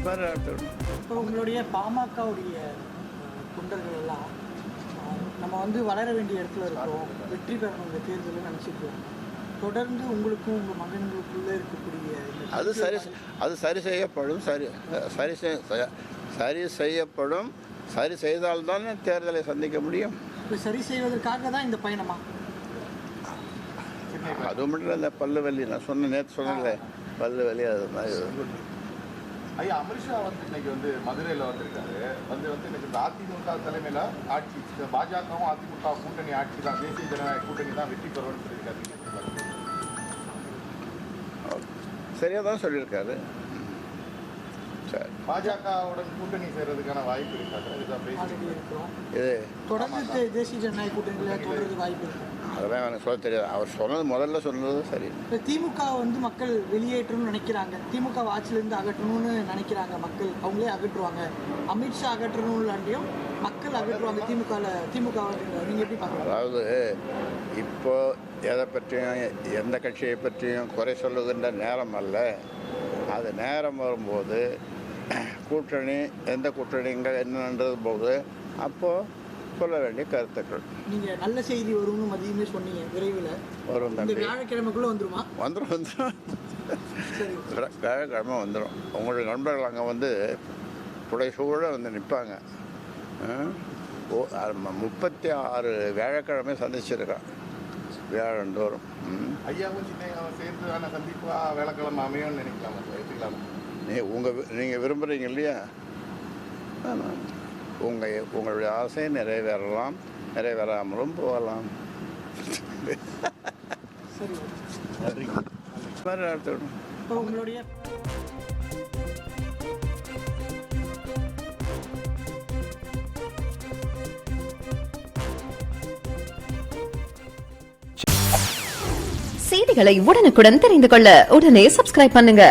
இப்போ உங்களுடைய பாமகவுடைய தொண்டர்கள் எல்லாம் நம்ம வந்து வளர வேண்டிய இடத்துல இருக்கோம், வெற்றி பெறணும் இந்த தேர்தலில் நினச்சிருக்கோம். தொடர்ந்து உங்களுக்கும் உங்கள் மகன்களுக்குள்ளே இருக்கக்கூடிய அது சரி செய்யப்படும். சரி செய்யப்படும். சரி செய்தால்தான் தேர்தலை சந்திக்க முடியும். இப்போ சரி செய்வதற்காக தான் இந்த பயணமா? அது மட்டும் இல்லை, பல்லு வலி நான் நேற்று சொன்னேன்ல, பல்லு வலி அது மாதிரி. ஐயா, அமித்ஷா வந்து இன்னைக்கு வந்து மதுரையில் வந்திருக்காரு. வந்து இன்னைக்கு அதிமுக தலைமையில் ஆட்சி, பாஜகவும் அதிமுக கூட்டணி ஆட்சி தான், தேசிய ஜனநாயக கூட்டணி தான் வெற்றி பெறும்னு சொல்லியிருக்காரு. சரியாக தான் சொல்லியிருக்காரு. சரி, பாஜகவுடன் கூட்டணி சேர்றதுக்கான வாய்ப்பு இருக்காது. இது தொடர்ந்து தேசிய ஜனநாயக கூட்டணியில் தொடர்ந்து வாய்ப்பு இருக்கு. அதெல்லாம் எனக்கு சொல்ல தெரியாது. அவர் முதல்ல சொன்னது சரி. இப்போ திமுக வந்து மக்கள் வெளியேற்றணும்னு நினைக்கிறாங்க, திமுக ஆட்சியிலேருந்து அகற்றணும்னு நினைக்கிறாங்க மக்கள், அவங்களே அகற்றுவாங்க. அமித்ஷா அகற்றணும்லாண்டியும் மக்கள் அகற்றுவாங்க திமுக. நீங்கள் எப்படி பார்க்கலாம்? அதாவது இப்போ எதை பற்றியும் எந்த கட்சியை பற்றியும் குறை சொல்லுகின்ற நேரம் அல்ல. அது நேரம் வரும்போது கூட்டணி எந்த கூட்டணிங்க என்னன்றது போது அப்போது சொல்ல வேண்டிய கருத்துக்கள். நீங்கள் நல்ல செய்தி வரும்னு மதியமே சொன்னீங்க, விரைவில் வரும். இந்த வியாழக்கிழமைக்குள்ளே வந்துருமா? வந்துடும். வியாழக்கிழமை வந்துடும். உங்களுடைய நண்பர்கள் அங்கே வந்து புடைசூழ வந்து நிற்பாங்க. 36 வியாழக்கிழமை சந்திச்சிருக்கான் வியாழந்தோறும். ஐயாவும் சின்னையாவும் சேர்ந்து சந்திப்பா வியாழக்கிழமை அமையும்னு நினைக்கலாமா? எடுத்துக்கலாமா? நீங்கள் விரும்புகிறீங்க இல்லையா? உங்களுடைய ஆசை நிறைவேறலாம், நிறைவேறாமலும் போகலாம். உங்களுடைய செய்திகளை உடனுக்குடன் தெரிந்து கொள்ள உடனே சப்ஸ்கிரைப் பண்ணுங்க.